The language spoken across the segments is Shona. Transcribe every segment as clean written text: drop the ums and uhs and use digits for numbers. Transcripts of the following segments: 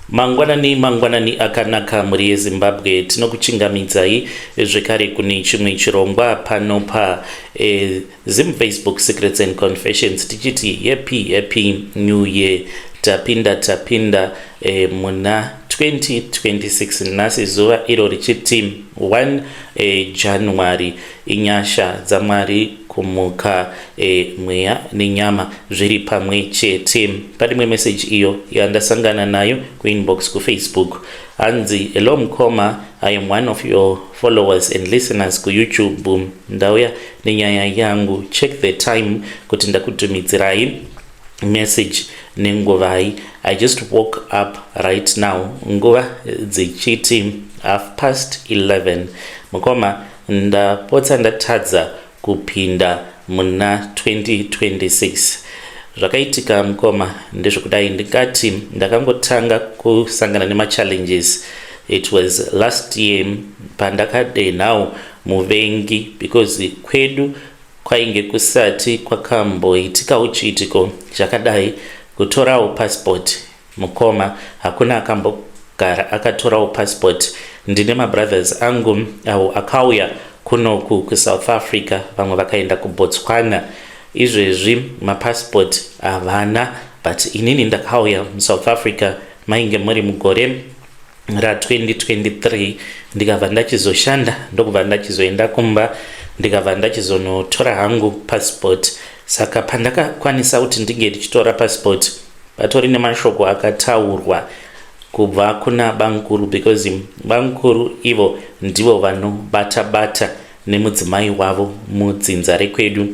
Mangwanani akanaka muri yeZimbabwe tinokuchingamidzai zvekare kune chimwe chirongwa pano pa Zim Facebook Secrets and Confessions tichiti happy new year tapinda muna 2026 nhasi zuva iro richiti 1 January inyasha dzamwari kumuka mweya nenyama zviri pamwe chete. Parimwe message iyo yandasangana nayo kuinbox ku Facebook anzi hello Mkoma, I am one of your followers and listeners ku YouTube. Ndauya nenyaya yangu, check the time kuti ndakutumidzirai message nenguvai. I just woke up right now nguva dzichiti 11:30. Mkoma, ndapotsa ndatadza kupinda muna 2026. Zvakaitika Mkoma ndezvekudai ndikati ndakangotanga kusangana nema challenges. It was last year pandakade now muvengi because kwedu kwainge kusati kwakamboitikawo chiitiko chakadai kutorawo passport. Mkoma, hakuna akambogara akatorawo passport. Ndine mabrothers angu avo akauya kunoku ku South Africa, vamwe vakaenda ku Botswana. Izvezvi mapassport avana, but inini ndakauya mu South Africa mainge muri mugore ra 2023. Ndikabva ndachizoshanda ndokubva ndachizoenda kumba, ndikabva ndachizonotora hangu passport. Saka pandakakwanisa kuti ndinge ndichitora passport, patori nemashoko akataurwa kubva kuna bankuru, because bankuru ivo ndivo vanobata nemudzimai wavo mudzinza rekwedu.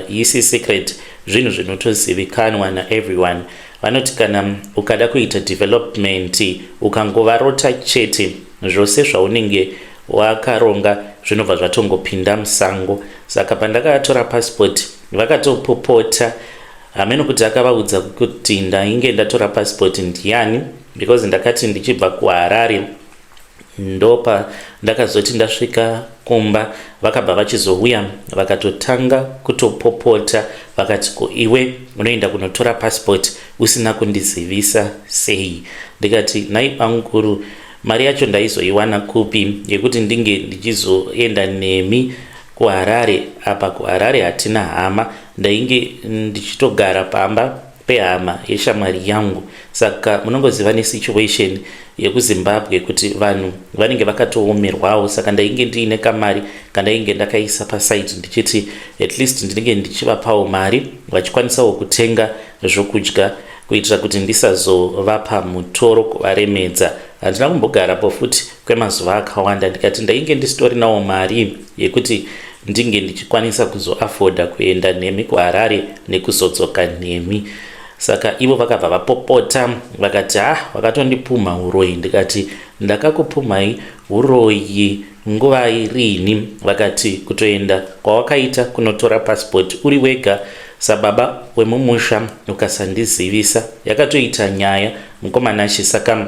Isi secret zvinhu zvinotozivikanwa naeveryone. Vanoti kana ukada kuita development ukangovarota chete, zvose zvaunenge wakaronga zvinobva zvatongopinda musango. Saka pandakatora passport vakatopopota. Hameno kuti akavaudza kuti ndainge ndatora passport ndiani, because ndakati ndichibva kuHarare ndopa ndakazoti ndasvika kumba vakabva vachizouya vakatotanga kutopopota vakati ko iwe unoenda kunotora passport usina kundizivisa sei? Ndikati nai bankuru, mari yacho ndaizoiwana kupi yekuti ndinge ndichizoenda nemi kuHarare? Apa kuHarare hatina hama, ndainge ndichitogara pamba pehama yeshamwari yangu. Saka munongoziva nesituation yekuZimbabwe kuti vanhu vanenge vakatoomerwawo. Saka ndainge ndiine kamari kandainge ndakaisa pasite ndichiti at least ndinenge ndichivapawo mari vachikwanisawo kutenga zvokudya kuitira kuti ndisazovapa mutoro kuvaremedza. Handina kumbogarapo futi kwemazuva akawanda. Ndikati ndainge ndisitorinawo mari yekuti ndinge ndichikwanisa kuzoafoda kuenda nemi kuHarare nekuzodzoka nemi. Saka ivo vakabva vapopota vakati vakatondipumha uroyi. Ndikati ndakakupumhai uroyi nguva irini? Vakati kutoenda kwawakaita kunotora passport uri wega sababa wemumusha ukasandizivisa yakatoita nyaya mukomanashi. Saka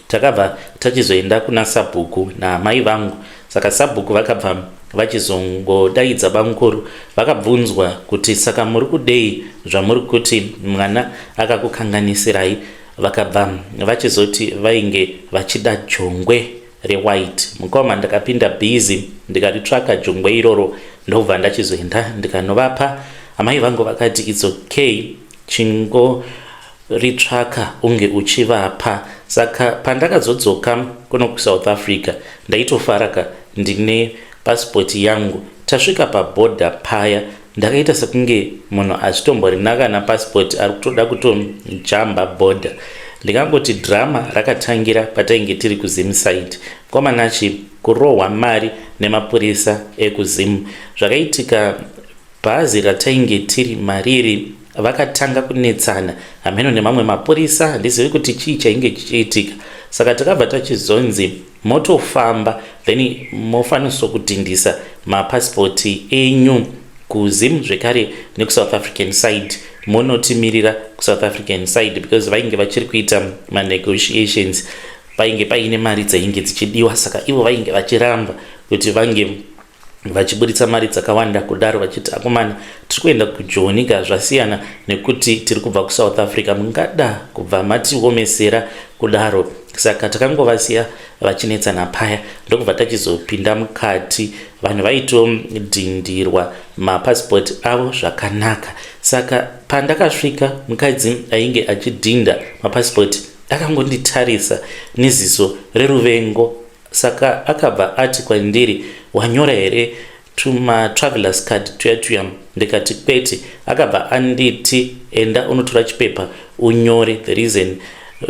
takabva tachizoenda kuna Sabhuku naamai vangu. Saka Sabhuku vakabva vachizongodaidza bankuru vakabvunzwa kuti saka muri kudei zvamuri kuti mwana akakukanganisirai? Vakabva vachizoti vainge vachida jongwe rewhite. Mukoma, ndakapinda busy ndikaritsvaka jongwe iroro ndobva ndachizoenda ndikanovapa. Amai vangu vakati it's okay, chingoritsvaka unge uchivapa. Saka pandakazodzoka kuno ku South Africa ndaitofaraka ndine passport yangu. Tasvika paborder paya ndakaita sekunge munhu achitomborinaka napassport ari kutoda kutojamba border. Ndikangoti drama rakatangira patainge tiri kuZim side. Komanachi kurohwa mari nemapurisa ekuZim. Zvakaitika bhazi ratainge tiri mariri vakatanga kunetsana hameno nemamwe mapurisa. Handizivi kuti chii chainge chichiitika. Saka takabva tachizonzi motofamba then mofanirwa kudhindisa mapasipoti enyu kuZim zvekare neku-South African side. Monotimirira ku-South African side because vainge vachiri kuita vachiburitsa mari dzakawanda kudaro vachiti akomana tiri kuenda kujoinika zvasiyana nekuti tiri kubva kuSouth Africa, mungada kubva matiomesera kudaro. Saka takangovasiya vachinetsana paya ndokubva tachizopinda mukati, vanhu vaitodhindirwa mapasipoti avo zvakanaka. Saka pandakasvika mukadzi ainge achidhinda mapasipoti akangonditarisa neziso reruvengo. Saka akabva ati kwandiri, wanyora here tuma travelers card tuya? Ndikati kwete. Akabva anditi enda unotora chipepa unyore the reason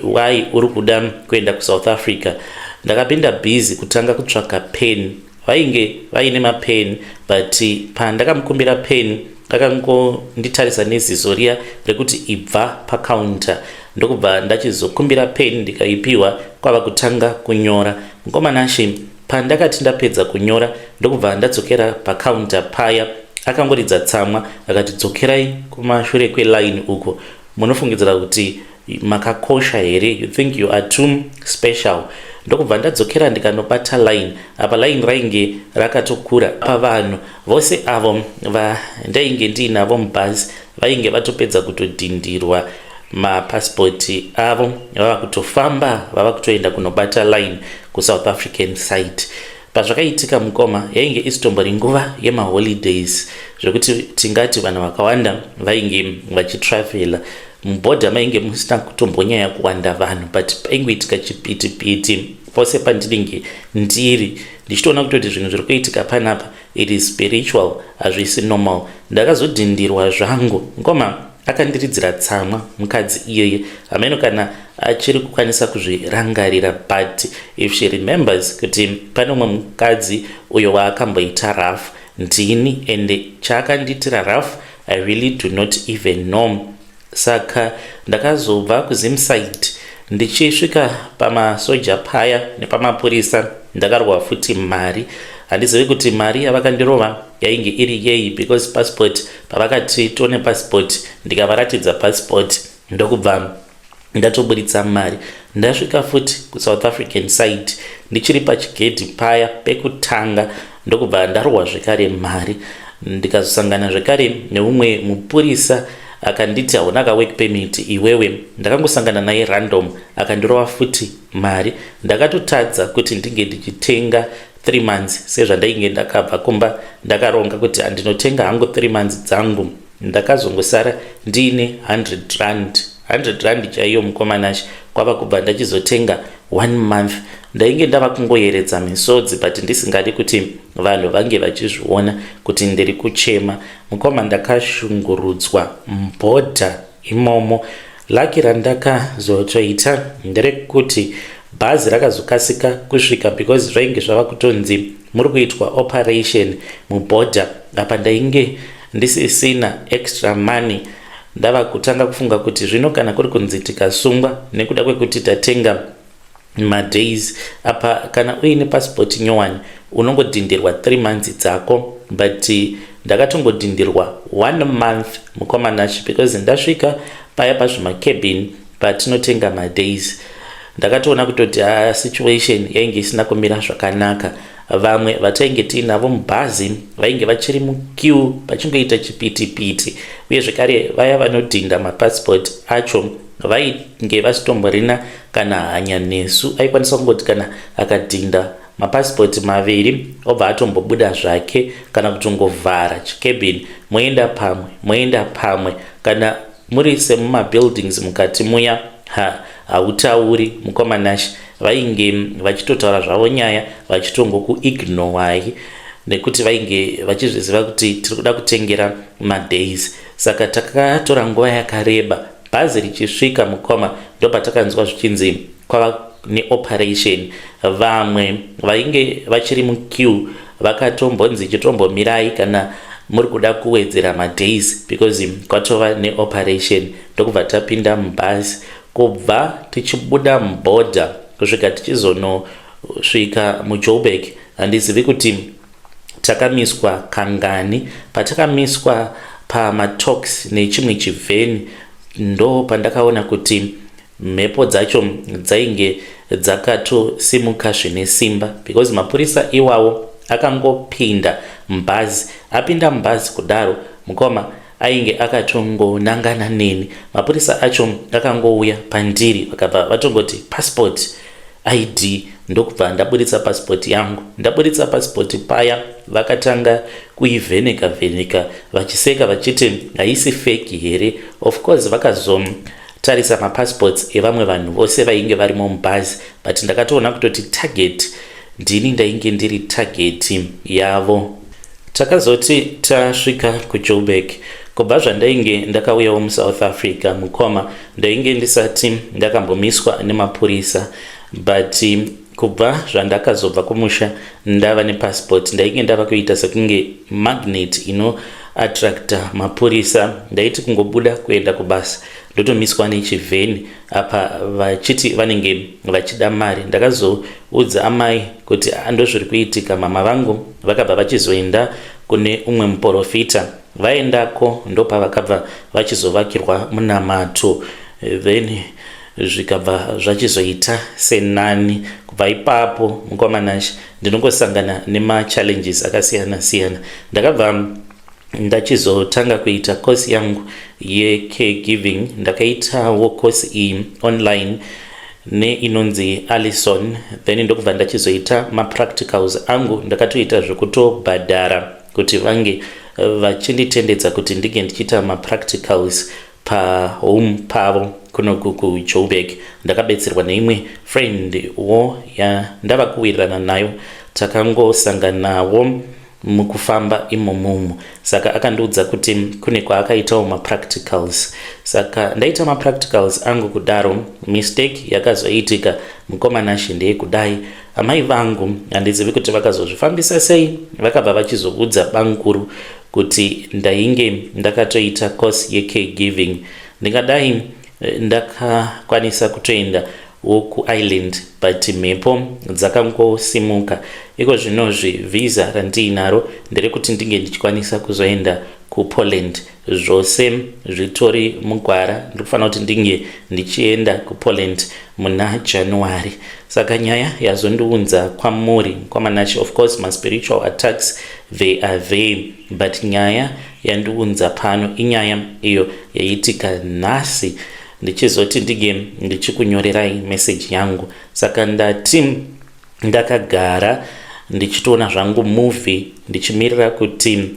why uri kuda kuenda kuSouth Africa. Ndakapinda busy kutanga kutsvaka pen, vainge vaine mapen but pandakamukumbira pen akangonditarisa neziso riya rekuti ibva pacounter. Ndokubva ndachizokumbira pen ndikaipiwa, kwava kutanga kunyora. Mukomanashi pandakati ndapedza kunyora ndokubva ndadzokera pacounter paya, akangoridza tsamwa akati dzokerai kumashure kweline uko, munofungidzira kuti makakosha here, you think you are too special. Ndokubva ndadzokera ndikanobata line. Apa line rainge rakatokura pavanhu vose avo vandainge ndiinavo mubhazi vainge vatopedza kutodhindirwa mapasipoti avo, vava kutofamba vava kutoenda kunobata line kuSouth African side. Pazvakaitika mukoma yainge isitombori nguva yemaholidays zvekuti tingati vanhu vakawanda vainge vachitravela. Mubhodha mainge musina kutombonyanya kuwanda vanhu but paingoitika chipiti pose pandinenge ndiri ndichitoona kutoti zvinhu zviri kuitika panapa it is spiritual, hazvisi normal. Ndakazodhindirwa zvangu. Ngoma akandiridzira tsamwa mukadzi iyeye ameno kana achiri kukwanisa kuzvirangarira, but if she remembers kuti pane umwe mukadzi uyo waakamboita rafu ndini, ende chaakanditira rafu I really do not even know. Saka ndakazobva kuZimside ndichisvika pamasoja paya nepamapurisa ndakarwa futi mari. Handizivi kuti mari yavakandirova yainge iri yei, because passport pavakati tone passport ndikavaratidza passport ndokubva ndatoburitsa mari. Ndasvika futi kuSouth African side ndichiri pachigedhi paya pekutanga ndokubva ndarwa zvekare mari. Ndikazosangana zvekare neumwe mupurisa akanditi hauna ka work permit iwewe. Ndakangosangana naye random akandirova futi mari. Ndakatotadza kuti ndinge ndichitenga 3 months sezvandainge ndakabva kumba ndakaronga kuti handinotenga hangu 3 months dzangu. Ndakazongosara ndiine 100 rand chaiyo mukomanashi, kwava kubva ndachizotenga 1 month. Ndainge ndava kungoyeredza misodzi but ndisingadi kuti vanhu vange vachizviona kuti ndiri kuchema. Mukoma ndakashungurudzwa mbhodha imomo. Laki randakazotoita nderekuti bhazi rakazokasika kusvika because zvainge zvava kutonzi muri kuitwa operation mubhodha. Apa ndainge ndisisina extra money. Ndava kutanga kufunga kuti zvino kana kuri kunzi tikasungwa nekuda kwekuti tatenga madays apa, kana uine passport nyowani unongodhindirwa 3 months dzako, but ndakatongodhindirwa 1 month mukomanashi because ndasvika paya pazvimakebhini patinotenga madays. Ndakatoona kutoti situation yainge isina kumira zvakanaka. Vamwe vatainge tiinavo mubhazi vainge vachiri muqueue vachingoita chipiti, uye zvekare vaya vanodhinda mapassport acho vainge vasitomborina kana hanya nesu. Aikwanisa kungoti kana akadhinda mapassport maviri obva atombobuda zvake, kana kutongovhara chikebhini moenda pamwe, kana muri semumabuildings mukati muya hautauri mukomanashi. Vainge vachitotaura zvavo nyaya vachitongokuignorai nekuti vainge vachizviziva kuti tiri kuda kutengera madays. Saka takatora nguva yakareba. Bhazi richisvika mukoma ndopatakanzwa zvichinzi kwava neoperation. Vamwe vainge vachiri muqueue vakatombonzi chitombomirai kana muri kuda kuwedzera madays because kwatova neoperation. Ndokubva tapinda mubhazi kubva tichibuda mubhodha kusvika tichizonosvika muJoburg. Handizivi kuti takamiswa kangani. Patakamiswa pamatox nechimwe chivheni ndo pandakaona kuti mhepo dzacho dzainge dzakatosimuka zvine simba because mapurisa iwawo akangopinda mubhazi. Apinda mubhazi kudaro mukoma ainge akatongonangana neni. Mapurisa acho akangouya pandiri vakabva vatongoti passport ID. Ndokubva ndaburitsa passport yangu. Ndaburitsa passport paya vakatanga kuivheneka vachiseka vachiti haisi fake here. Of course vakazotarisa mapassports evamwe vanhu vose vainge varimo mubhazi, but ndakatoona kutoti target ndini ndainge ndiri target yavo. Takazoti tasvika kuJoburg. Kubva zvandainge ndakauyawo muSouth Africa mukoma ndainge ndisati ndakambomiswa nemapurisa, but kubva zvandakazobva kumusha ndava nepassport ndainge ndava kuita sekunge magnet inoattracta mapurisa. Ndaiti kungobuda kuenda kubasa ndotomiswa nechivheni apa vachiti vanenge vachida mari. Ndakazoudza amai kuti ndozviri kuitika. Mama vangu vakabva vachizoenda kune umwe muprofita. Vaendako ndopa vakabva vachizovakirwa munamato, then zvikabva zvachizoita senani. Kubva ipapo mukomanashi ndinongosangana nema-challenges akasiyana-siyana. Ndakabva ndachizotanga kuita course yangu yecaregiving. Ndakaitawo course iyi online inonzi Allison, then ndokubva ndachizoita mapracticals angu. Ndakatoita zvekutobhadhara kuti vange vachinditendedza kuti ndige ndichiita mapracticals pahome pavo kuno kuJoburg. Ndakabetserwa neimwe friend ndava kuwirirana nayo, takangosangana nawo mukufamba imomo. Saka akandiudza kuti kune kwaakaitawo mapracticals. Saka ndaita mapracticals angu kudaro. Mistake yakazoitika mukomanashi ndeyekudai. Amai vangu handizivi kuti vakazozvifambisa sei, vakabva vachizoudza bankuru kuti ndainge ndakatoita course yecaregiving. Ndingadai ndakakwanisa kutoenda kuIreland, but mhepo dzakangosimuka. Iko zvinozvi visa randiinaro nderekuti ndinge ndichikwanisa kuzoenda kuPoland. Zvose zvitori mugwara. Ndikufanira kuti ndinge ndichienda kuPoland muna January. Saka nyaya yazondiunza kwamuri kwamanashi, of course my spiritual attacks they are there, but nyaya yandiunza pano inyaya iyo yaitika nhasi ndichizoti ndige ndichikunyorerai message yangu. Saka ndati ndakagara ndichitoona zvangu movie ndichimirira kuti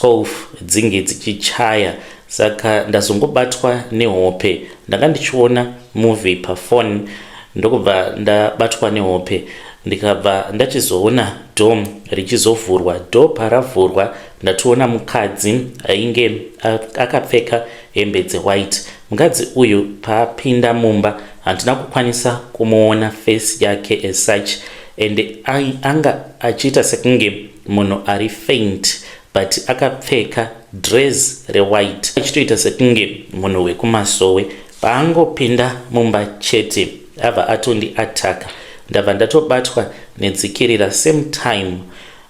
12 dzinge dzichichaya. Saka ndazongobatwa nehope. Ndanga ndichiona movie pafone ndokubva ndabatwa nehope. Ndikabva ndachizoona dom richizovhurwa. Do paravhurwa ndatoona mukadzi ainge akapfeka hembe dzewhite. Mukadzi uyu paapinda mumba handina kukwanisa kumuona face yake as such, and anga achiita sekunge munhu ari faint, but akapfeka dress rewhite achitoita sekunge munhu wekumasowe. Paangopinda mumba chete abva atondiataka. Ndabva ndatobatwa nedzikirira same time.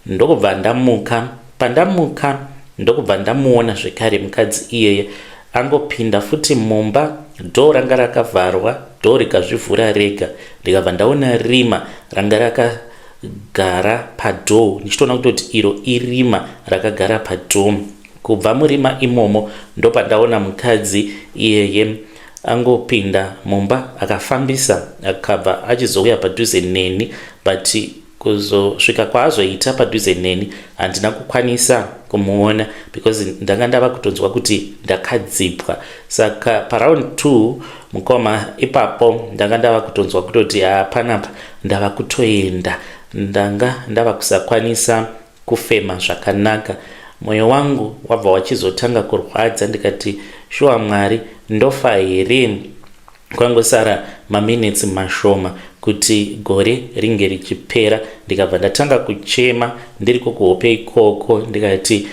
Ndokubva ndamuka. Pandamuka ndokubva ndamuona zvekare mukadzi iyeye angopinda futi mumba. Dho ranga rakavharwa, dho rikazvivhura rega. Ndikabva ndaona rima ranga rakagara padho. Ndichitoona kutoti iro irima rakagara padho. Kubva murima imomo ndopandaona mukadzi iyeye angopinda mumba akafambisa akabva achizouya padhuze neni, but kuzosvika kwaazoita padhuze neni handina kukwanisa kumuona because ndanga ndava kutonzwa kuti ndakadzipwa. Saka paraund 2 mukoma ipapo ndanga ndava kutonzwa kutoti panapa ndava kutoenda. Ndava kusakwanisa kufema zvakanaka. Moyo wangu wabva wachizotanga kurwadza. Ndikati shuwa Mwari, ndofa here? Kwangosara maminutes mashoma kuti gore ringe richipera. Ndikabva ndatanga kuchema ndiriko kuhope ikoko. Ndikati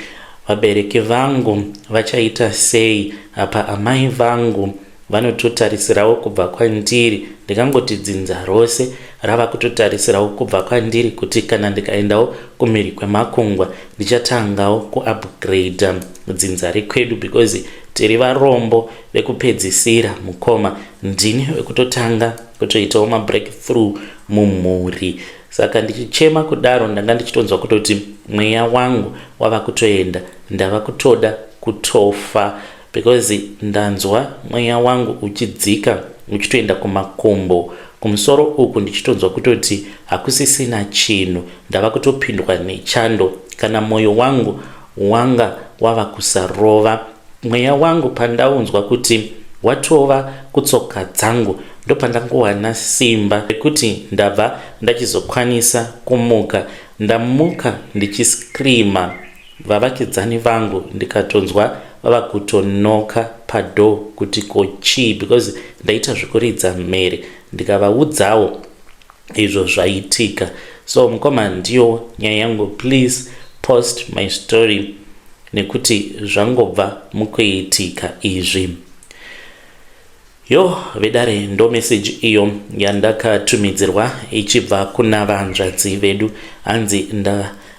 vabereki vangu vachaita sei apa? Amai vangu vanototarisirawo kubva kwandiri. Ndikangoti dzinza rose rava kutotarisirawo kubva kwandiri kuti kana ndikaendawo kumhiri kwemakungwa ndichatangawo kuupgrade dzinza rekwedu, because tiri varombo vekupedzisira mukoma. Ndini wekutotanga kutoitawo mabreakthrough mumhuri. Saka ndichichema kudaro ndanga ndichitonzwa kutoti mweya wangu wava kutoenda, ndava kutoda kutofa, because ndanzwa mweya wangu uchidzika uchitoenda kumakumbo. Kumusoro uku ndichitonzwa kutoti hakusisina chinhu, ndava kutopindwa nechando kana mwoyo wangu wanga wava kusarova. Mweya wangu pandaunzwa kuti watova kutsoka dzangu, ndopandangowana simba rekuti ndabva ndachizokwanisa kumuka. Ndamuka ndichiskrima, vavakidzani vangu ndikatonzwa vava kutonoka padho kuti kochi, because ndaita zvekuridza mhere, ndikavaudzawo izvo zvaitika. So mukoma, ndiyo nyaya yangu, please post my story nekuti zvangobva mukuitika izvi. Vedare ndo message iyo yandakatumidzirwa ichibva kuna vanzvadzi vedu. Hanzi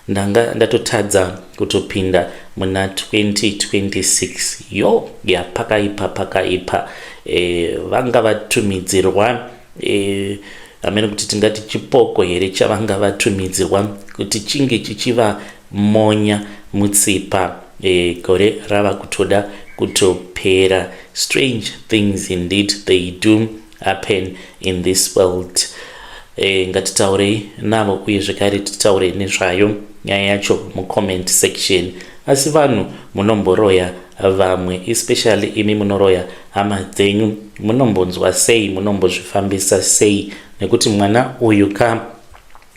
ndanga ndatotadza kutopinda muna 2026. Pakaipa. Vanga vatumidzirwa amene kuti tingati chipoko here chavanga vatumidzirwa kuti chinge chichiva monya mutsipa. Gore rava kutoda kutopera. Strange things indeed they do happen in this world. Ngatitaurei navo uye zvekare titaure nezvayo nyaya yacho mucomment section. Asi vanhu munomboroya vamwe, especially imi munoroya hama dzenyu, munombonzwa sei, munombozvifambisa sei, nekuti mwana uyu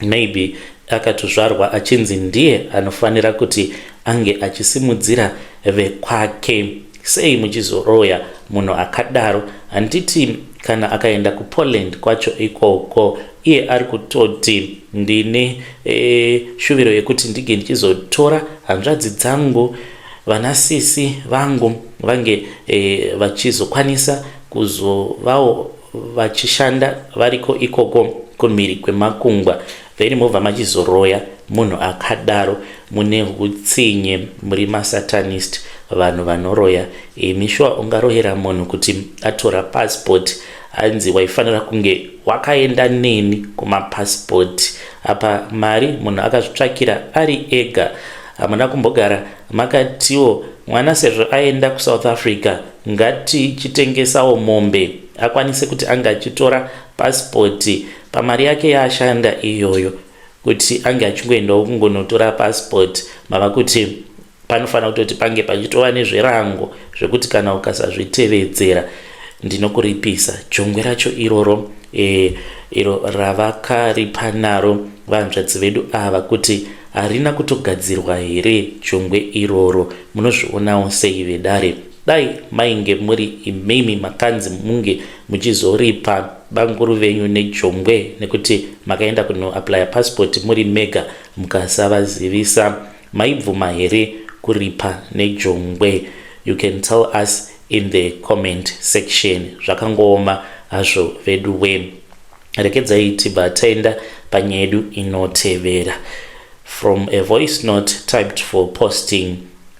maybe akatozvarwa achinzi ndiye anofanira kuti ange achisimudzira vekwake. Sei muchizoroya munhu akadaro? Handiti kana akaenda kuPoland kwacho ikoko iye ari kutoti ndine shuviro yekuti ndige ndichizotora hanzvadzi dzangu, vanasisi vangu vange vachizokwanisa kuzovawo vachishanda variko ikoko kumhiri kwemakungwa. Then mobva machizoroya munhu akadaro. Mune hutsinye, muri masatanist, vanhu vanoroya. Mishwa ungarohera munhu kuti atora passport, hanzi waifanira kunge wakaenda neni kumapassport. Apa mari munhu akazvitsvakira ari ega. Hamuna kumbogara makatiwo mwana sezvo aenda kuSouth Africa ngatichitengesawo mombe akwanise kuti anga achitora passport pamari yake yaashanda iyoyo, kuti ange achingoendawo kungonotora passport. Mava kuti panofanira kutoti pange pachitova nezverango zvekuti kana ukasazvitevedzera ndinokuripisa. Jongwe racho iroro iro ravakaripa naro vanzvadzi vedu ava, kuti harina kutogadzirwa here jongwe iroro. Munozvionawo sei vedare? Dai mainge muri imimi makanzi munge muchizoripa banguru venyu nejongwe, nekuti makaenda kunoapply passport muri mega mukasavazivisa, maibvuma here kuripa nejongwe? You can tell us in the comment section. Zvakangooma hazvo vedu we. Rekedzai tibva taenda panyaya yedu inotevera. From a voice note typed for posting.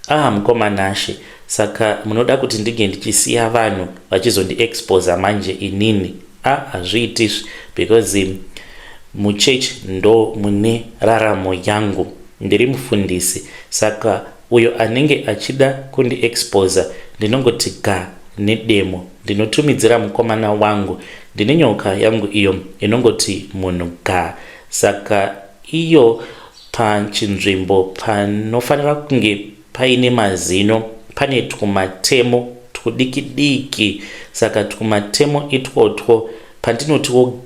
Mukoma Nashe, saka munoda kuti ndige ndichisiya vanhu vachizondi-expose manje inini? Hazviitizvi, because muchechi ndo mune raramo yangu. Ndiri mufundisi, saka uyo anenge achida kundi-expose ndinongoti nedemo. Ndinotumidzira mukomana wangu, ndine nyoka yangu iyo inongoti munhu saka iyo pachinzvimbo panofanira kunge paine mazino pane tumatemo tudiki-diki. Saka tumatemo itwotwo pandinotiwo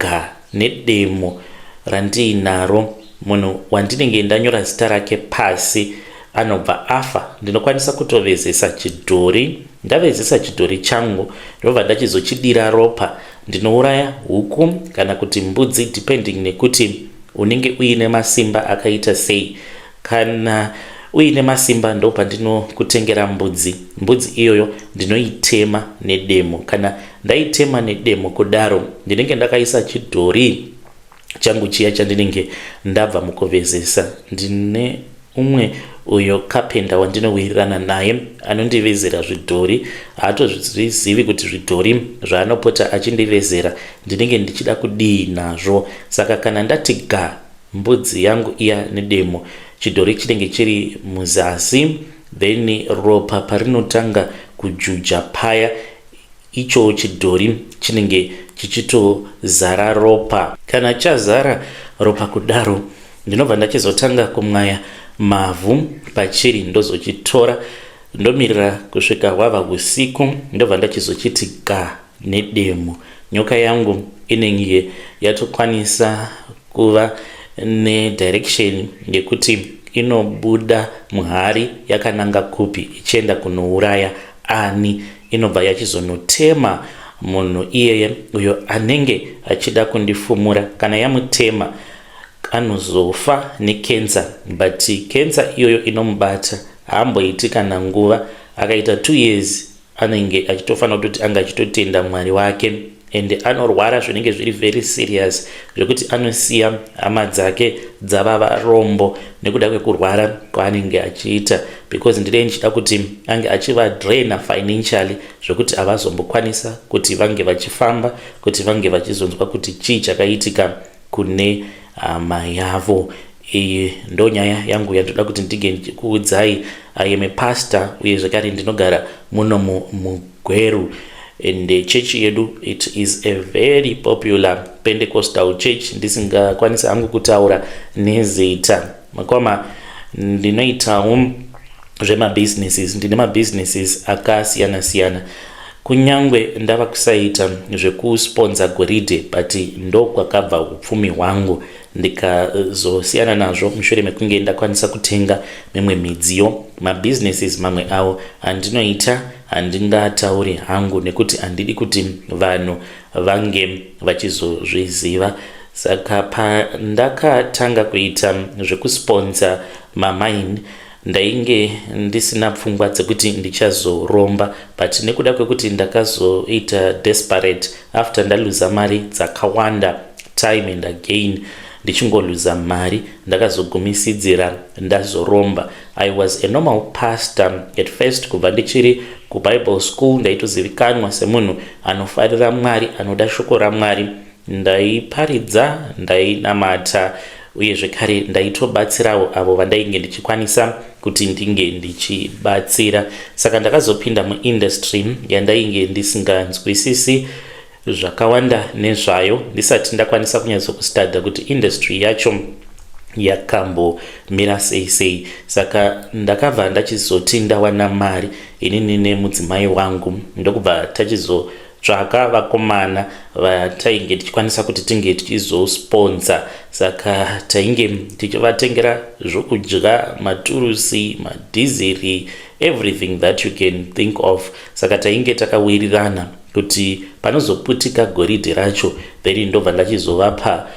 nedemo randiinaro, munhu wandinenge ndanyora zita rake pasi anobva afa, ndinokwanisa kutovezesa chidhori. Ndavezesa chidhori changu ndobva ndachizochidira ropa, ndinouraya huku kana kuti mbudzi, depending nekuti unenge uine masimba akaita sei. Kana uine masimba ndo pandinokutengera mbudzi iyoyo ndinoitema nedemo. Kana ndaitema nedemo kudaro, ndinenge ndakaisa chidhori changu chiya chandinenge ndabva mukuvezesa. Ndine umwe uyo kapenda wandinowirirana naye anondivezera zvidhori. Haatozvizivi kuti zvidhori zvaanopota achindivezera ndinenge ndichida kudii nazvo. Saka kana ndati mbudzi yangu iya nedemo, chidhori chinenge chiri muzasi, then ropa parinotanga kujuja paya, icho chidhori chinenge chichitozara ropa. Kana chazara ropa kudaro, ndinobva ndachizotanga kumwaya mavhu pachiri ndozochitora, ndomirira kusvika hwava usiku, ndobva ndachizochiti ga nedemo. Nyoka yangu inenge yatokwanisa kuva nedirection yekuti inobuda muhari yakananga kupi ichienda kunouraya ani. Inobva yachizonotema munhu iyeye uyo anenge achida kundifumura. Kana yamutema anozofa nekenza, but kenza iyoyo inomubata haamboiti kana nguva. Akaita 2 years anenge achitofanira kuti anga achitotenda Mwari wake, and anorwara zvinenge zviri very serious zvekuti anosiya hama dzake dzava varombo nekuda kwekurwara kwaanenge achiita, because ndiri ndichida kuti ange achiva drainer financially zvekuti havazombokwanisa kuti vange vachifamba, kuti vange vachizonzwa kuti chii chakaitika kune hama yavo. Iyi ndo nyaya yangu yandoda kuti ndige ndichikuudzai. I am a pastor uye zvakare ndinogara muno muGweru, and chechi yedu it is a very popular Pentecostal church. Ndisingakwanisa hangu kutaura nezita makoma ndinoitawo zvemabusinesses. Ndine mabusinesses akasiyana siyana, kunyangwe ndava kusaita zvekusponsor goridhe, but ndo kwakabva upfumi hwangu. Ndikazosiyana nazvo mushure mekunge ndakwanisa kutenga mimwe midziyo. Mabusinesses mamwe awo andinoita handingatauri hangu nekuti handidi kuti vanhu vange vachizozviziva. Saka pandakatanga kuita zvekusponsor mamaini, ndainge ndisina pfungwa dzekuti ndichazoromba, but nekuda kwekuti ndakazoita desperate after ndaluza mari dzakawanda time and again, ndichingoluza mari, ndakazogumisidzira ndazoromba. I was a normal pastor at first. Kubva ndichiri kuBible school ndaitozivikanwa semunhu anofarira Mwari, anoda shoko raMwari. Ndaiparidza, ndainamata uye zvekare ndaitobatsirawo avo vandainge ndichikwanisa kuti ndinge ndichibatsira. Saka ndakazopinda muindustry yandainge ndisinganzwisisi zvakawanda nezvayo ndisati ndakwanisa kunyatsokustudy kuti industry yacho yakambomira sei. Saka ndakabva ndachizoti ndawana mari inini nemudzimai wangu, ndokubva tachizotsvaka vakomana vatainge tichikwanisa kuti tinge tichizosponsor. Saka tainge tichivatengera zvokudya, maturusi, madhiziri, everything that you can think of. Saka tainge takawirirana kuti panozoputika goridhe racho, then ndobva ndachizovapa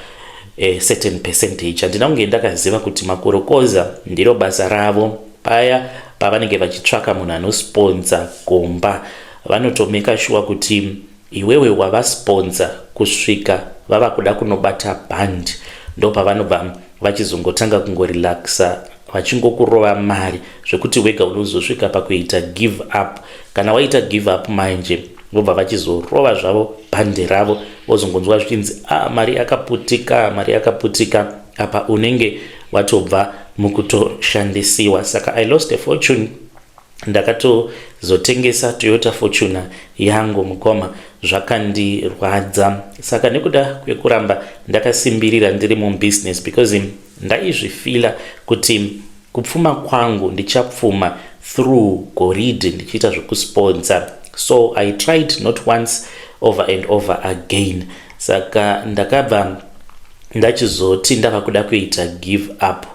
a certain percentage. Handina kunge ndakaziva kuti makorokoza ndiro basa ravo. Paya pavanenge vachitsvaka munhu anosponsor gomba, vanotomeka sure kuti iwewe wavasponsor kusvika vava kuda kunobata band, ndo pavanobva vachizongotanga kungorelaxa vachingokurova mari zvekuti wega unozosvika pakuita give up. Kana waita give up manje, vobva vachizorova zvavo bhande ravo, wozongonzwa zvichinzi mari yakaputika, apa unenge watobva mukutoshandisiwa. Saka I lost a fortune. Ndakatozotengesa Toyota Fortuner yangu mukoma, zvakandirwadza. Saka nekuda kwekuramba ndakasimbirira ndiri mubusiness, because ndaizvifila kuti kupfuma kwangu ndichapfuma through goridhe ndichiita zvekusponsor. So I tried not once, over and over again. Saka ndakabva ndachizoti ndava kuda kuita give up,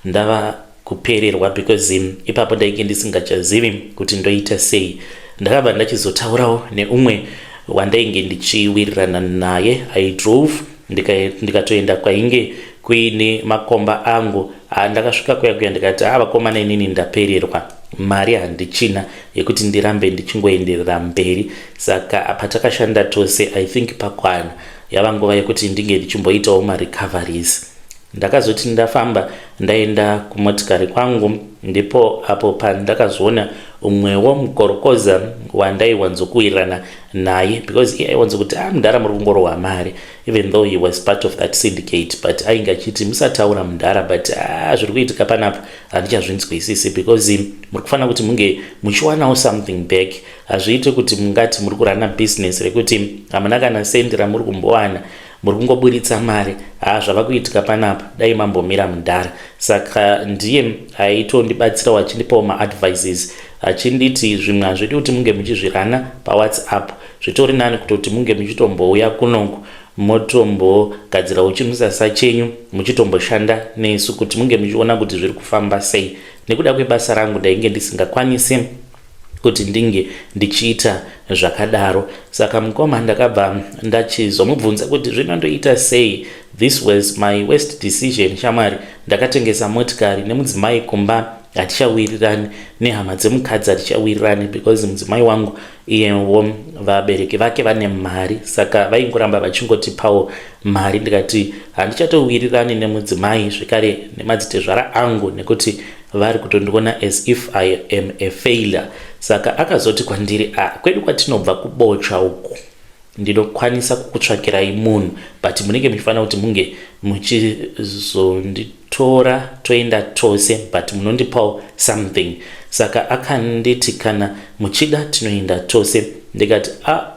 ndava kupererwa, because ipapo ndainge ndisingachazivi kuti ndoita sei. Ndakabva ndachizotaurawo neumwe wandainge ndichiwirirana naye. I drove ndikatoenda kwainge kuine makomba angu. Ndakasvika kuya ndikati vakomana, inini ndapererwa, mari handichina yekuti ndirambe ndichingoenderera mberi. Saka patakashanda tose, I think pakwana yava nguva yekuti ndinge ndichimboitawo marecoveries. Ndakazoti ndafamba ndaenda kumotikari kwangu, ndipo apo pandakazoona umwewo mukorokoza wandaiwanzokuwirirana naye, because iye aiwanzokuti Mundara muri kungorohwa mari, even though he was part of that syndicate, but ainge achiti musataura Mundara, but zviri kuitika panapa handichazvinzwisisi, because muri kufanira kuti munge muchiwanawo something back. Hazviite kuti mungati muri kurana business rekuti hamuna kana sendi ramuri kumbowana, muri kungoburitsa mari. Zvava kuitika panapa dai mambomira Mundara. Saka ndiye aitondibatsira achindipawo maadvices achinditi zvimwe hazvidi kuti munge muchizvirana paWhatsApp, zvitori nani kutoti munge muchitombouya kunoku motombogadzirawo chimusasa chenyu muchitomboshanda nesu kuti munge muchiona kuti zviri kufamba sei. Nekuda kwebasa rangu ndainge ndisingakwanisi kuti ndinge ndichiita zvakadaro. Saka mukoma ndakabva ndachizomubvunza kuti zvinondoita sei. This was my worst decision shamwari. Ndakatengesa motikari nemudzimai kumba hatichawirirani, nehama dzemukadzi hatichawirirani, because mudzimai wangu iyewo vabereki vake vane mari, saka vaingoramba vachingotipawo mari. Ndikati handichatowirirani nemudzimai zvekare nemadzitezvara angu, nekuti vari kutondiona as if I am a failure. Saka akazoti kwandiri, kwedu kwatinobva kubocha uku ndinokwanisa kukutsvakirai munhu, but munenge muchifanira kuti munge muchizonditora toenda tose, but munondipawo something. Saka akanditi kana muchida tinoenda tose. Ndikati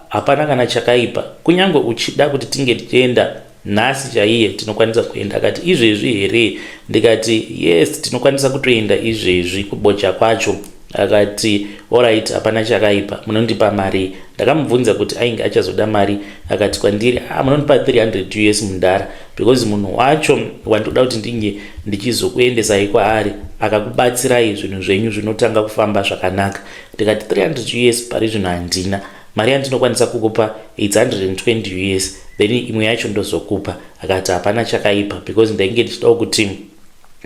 hapana kana chakaipa, kunyange uchida kuti tinge tichienda nhasi chaiye tinokwanisa kuenda. Akati izvezvi here? Ndikati yes, tinokwanisa kutoenda izvezvi kubocha kwacho. Akati alright, hapana chakaipa, munondipa mari. Ndakamubvunza kuti ainge achazoda mari. Akati kwandiri munondipa 300 US Mundara, because munhu wacho wandoda kuti ndinge ndichizokuendesai kwaari akakubatsirai zvinhu zvenyu zvinotanga kufamba zvakanaka. Ndikati 300 US pari zvino handina, mari yandinokwanisa kukupa 820 US, then imwe yacho ndozokupa. Akati hapana chakaipa, because ndainge ndichidawo kuti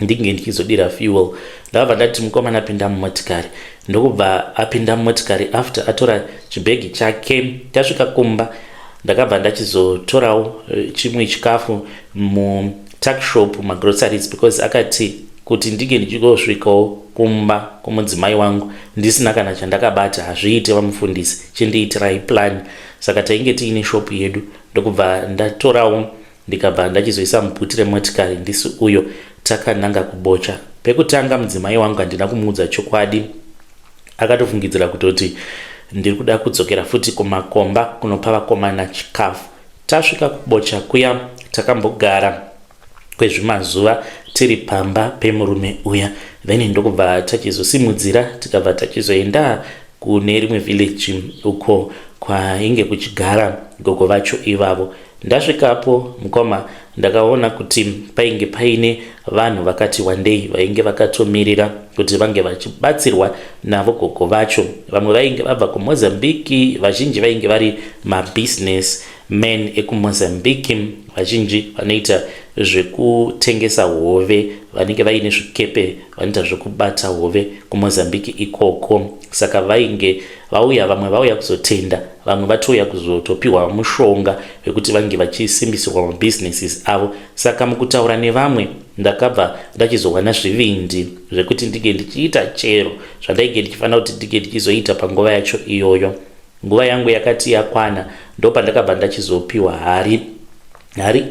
ndinge ndichizodira fuel. Ndabva ndati mukomana pinda mumotikari. Ndokubva apinda mumotikari after atora chibhegi chake tasvika kumba. Ndakabva ndachizotorawo chimwe chikafu tuck shop groceries, because akati kuti ndinge ndichingosvikawo kumba kumudzimai wangu ndisina kana chandakabata hazviite vamufundisi, chindiitirai plan. Saka tainge tiine shop yedu. Ndokubva ndatorawo ndikabva ndachizoisa mubhuti remotikari ndisi uyo takananga kubocha. Pekutanga mudzimai wangu handina kumuudza chokwadi, akatofungidzira kutoti ndiri kuda kudzokera futi kumakomba kunopa vakomana chikafu. Tasvika kubocha kuya takambogara kwezvimazuva tiri pamba pemurume uya, then ndokubva tachizosimudzira tikabva tachizoenda kune rimwe village uko kwainge kuchigara gogo vacho ivavo. Ndasvikapo mukoma ndakaona kuti painge paine vanhu vakati wandei vainge vakatomirira kuti vange vachibatsirwa navo gogo vacho. Vamwe vainge vabva kuMozambique, vazhinji vainge vari mabusiness men ekuMozambique, vazhinji vanoita zvekutengesa hove, vanenge vaine zvikepe vanoita zvekubata hove kuMozambique ikoko. Saka vainge vauya, vamwe vauya kuzotenda, vamwe vatouya kuzotopiwa mushonga wekuti vange vachisimbisirwa mabusinesses avo. Saka mukutaura nevamwe ndakabva ndachizowana zvivindi zvekuti ndinge ndichiita chero zvandainge ndichifanira kuti ndinge ndichizoita panguva yacho iyoyo. Nguva yangu yakati yakwana ndopandakabva ndachizopiwa hari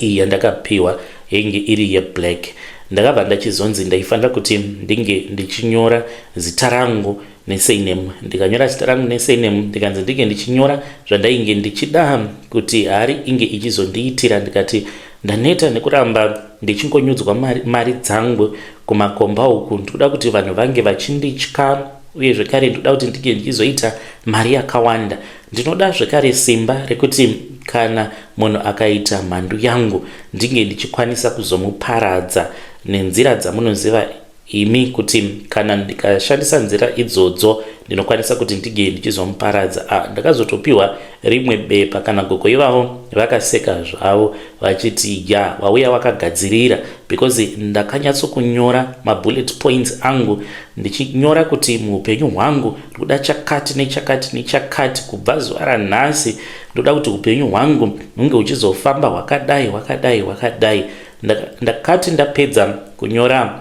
iyi yandakapiwa yainge iri yeblack. Ndakabva ndachizonzi ndaifanira kuti ndinge ndichinyora zita rangu nesurname. Ndikanyora zita rangu nesurname ndikanzi ndinge ndichinyora zvandainge ndichida kuti hari inge ichizondiitira. Ndikati ndaneta nekuramba ndichingonyudzwa mari dzangu kumakomba uku, ndikuda kuti vanhu vange vachinditya, uye zvekare ndoda kuti ndinge ndichizoita mari yakawanda. Ndinoda zvekare simba rekuti kana munhu akaita mhandu yangu ndinge ndichikwanisa kuzomuparadza nenzira dzamunoziva imi, kuti kana ndikashandisa nzira idzodzo ndinokwanisa kuti ndinge ndichizomuparadza. Ndakazotopiwa rimwe bepa kana gogo ivavo vakaseka zvavo vachiti wauya wakagadzirira, because ndakanyatsokunyora mabullet points angu ndichinyora kuti muupenyu hwangu ndoda chakati nechakati nechakati. Kubva zuva ranhasi ndoda kuti upenyu hwangu hunge huchizofamba hwakadai hwakadai hwakadai. Ndakati ndapedza kunyora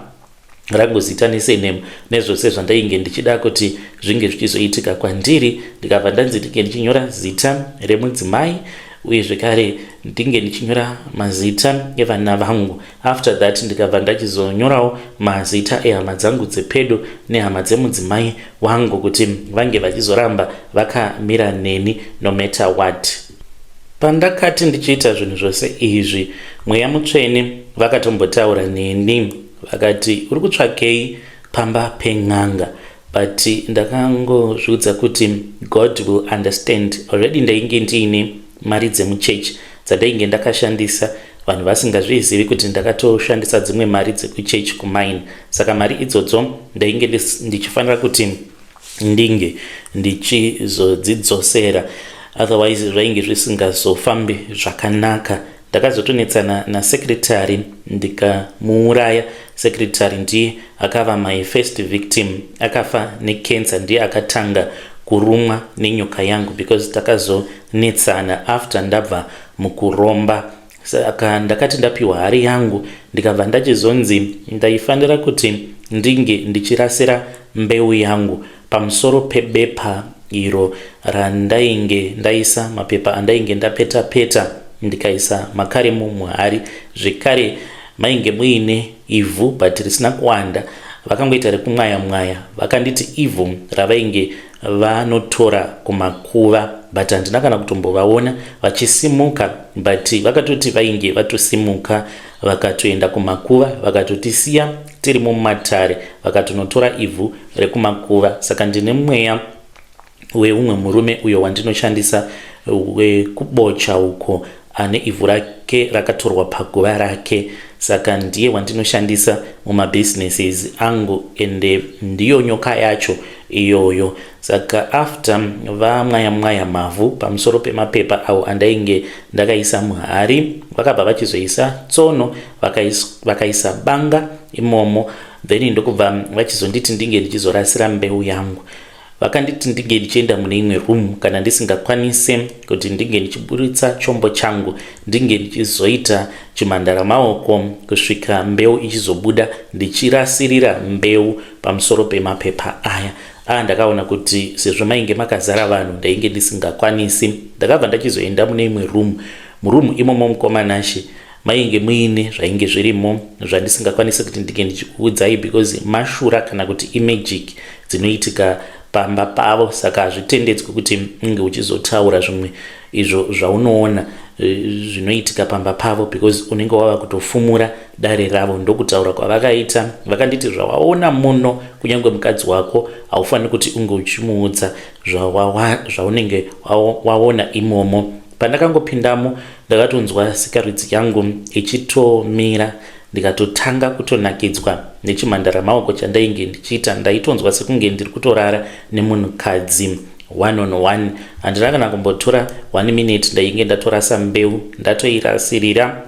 rangu zita nesenemu nezvose zvandainge ndichida kuti zvinge zvichizoitika kwandiri. Ndikabva ndanzi ndinge ndichinyora zita remudzimai uye zvekare ndinge ndichinyora mazita evana vangu. After that ndikabva ndachizonyorawo mazita ehama dzangu dzepedo nehama dzemudzimai wangu kuti vange vachizoramba vakamira neni no matter what. Pandakati ndichiita zvinhu zvose izvi, mweya mutsvene vakatombotaura neni vakati uri kutsvakei pamba pen'anga, but ndakangozviudza kuti God will understand. Already ndainge ndiine mari dzemuchechi dzandainge ndakashandisa, vanhu vasingazvizivi kuti ndakatoshandisa dzimwe mari dzekuchechi kumaini. Saka mari idzodzo ndainge ndichifanira kuti ndinge ndichizodzidzosera, otherwise zvainge zvisingazofambi zvakanaka. Ndakazotonetsana nasekretari ndikamuuraya. Sekretari ndiye akava my first victim, akafa necancer, ndiye akatanga kurumwa nenyoka yangu because takazonetsana after ndabva mukuromba. Saka ndakati ndapiwa hari yangu ndikabva ndachizonzi ndaifanira kuti ndinge ndichirasira mbeu yangu pamusoro pebepa iro randainge ndaisa mapepa andainge ndapeta peta ndikaisa makaremu muhari. Zvekare mainge muine ivhu but risina kuwanda, vakangoita rekumwaya mwaya, vakanditi ivhu ravainge vanotora kumakuva, but handina kana kutombovaona vachisimuka, but vakatoti vainge vatosimuka vakatoenda kumakuva vakatotisiya tiri mumatare vakatonotora ivhu rekumakuva. Saka ndine mweya weumwe murume uyo wandinoshandisa wekubocha uko ane ivhu rake rakatorwa paguva rake. Saka ndiye wandinoshandisa mumabusinesses angu ende ndiyo nyoka yacho iyoyo. Saka after vamwaya mavhu pamusoro pemapepa awo andainge ndakaisa muhari, vakabva vachizoisa tsono vakaisa banga imomo, then ndokubva vachizonditi ndinge ndichizorasira mbeu yangu. Vakanditi ndinge ndichienda mune imwe room kana ndisingakwanise kuti ndinge ndichiburitsa chombo changu, ndinge ndichizoita chimhandara maoko kusvika mbeu ichizobuda, ndichirasirira mbeu pamusoro pemapepa aya. Ndakaona kuti sezvo mainge makazara vanhu ndainge ndisingakwanisi, ndakabva ndachizoenda mune imwe room. Murumu imomo mukomanashi mainge muine zvainge zvirimo zvandisingakwanisi kuti ndinge ndichiudzai because mashura kana kuti imagic dzinoitika pamba pavo. Saka hazvitendedzwi kuti unge uchizotaura zvimwe izvo zvaunoona zvinoitika pamba pavo because unenge wava kutofumura dare ravo. Ndokutaura kwavakaita, vakanditi zvawaona muno kunyange mukadzi wako haufaniri kuti unge uchimuudza zvaunenge waona imomo. Pandakangopindamo ndakatonzwa sikaridzi yangu ichitomira, ndikatotanga kutonakidzwa nechimhandara maoko chandainge ndichiita. Ndaitonzwa sekunge ndiri kutorara nemunhukadzi one on one. Handina kana kumbotora 1 minute ndainge ndatorasa mbeu ndatoirasirira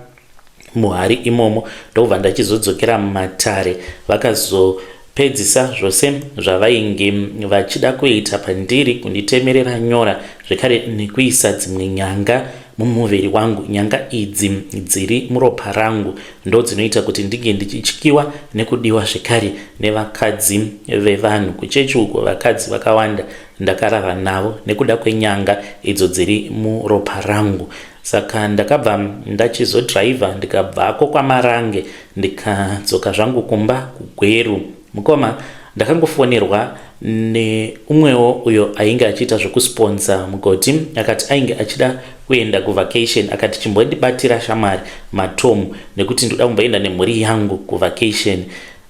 muhari imomo, ndobva ndachizodzokera mumatare. Vakazopedzisa zvose zvavainge vachida kuita pandiri, kunditemerera nyora zvekare nekuisa dzimwe nyanga mumuviri wangu. Nyanga idzi dziri muropa rangu ndo dzinoita kuti ndinge ndichityiwa nekudiwa zvekare nevakadzi vevanhu. Kuchechi uko vakadzi vakawanda ndakarara navo nekuda kwenyanga idzo dziri muropa rangu. Saka ndakabva ndachizodhiraivha ndikabvako kwaMarange ndikadzoka zvangu kumba kuGweru. Mukoma ndakangofonerwa neumwewo uyo ainge achiita zvokusponsa mugoti, akati ainge achida kuenda kuvacation, akati chimbondibatira shamari matomu nekuti ndoda kumboenda nemhuri yangu kuvacation.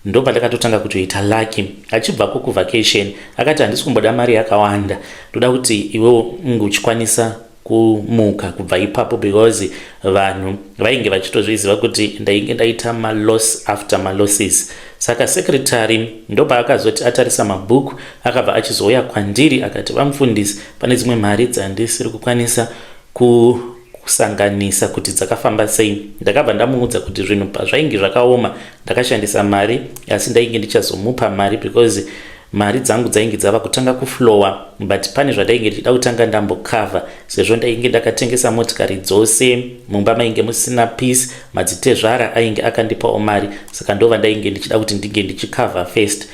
Ndobva ndakatotanga kutoita lucky. Achibvako kuvacation akati handisi kumboda mari yakawanda, ndoda kuti iwewo unge uchikwanisa kumuka kubva ipapo because vanhu vainge vachitozviziva kuti ndainge ndaita maloss after malosses. Saka sekretari ndobva akazoti atarisa mabhuku akabva achizouya kwandiri akati, vamufundisi, pane dzimwe mari dzandisiri kukwanisa kusanganisa kuti dzakafamba sei. Ndakabva ndamuudza kuti zvinhu pazvainge zvakaoma ndakashandisa mari asi ndainge ndichazomupa mari because mari dzangu dzainge dzava kutanga kuflowa, but pane zvadainge ndichida kutanga ndambokavha sezvo ndainge ndakatengesa motikari dzose, mumba mainge musina peace, madzitezvara ainge akandipawo mari, saka ndova ndainge ndichida kuti ndinge ndichikavha first.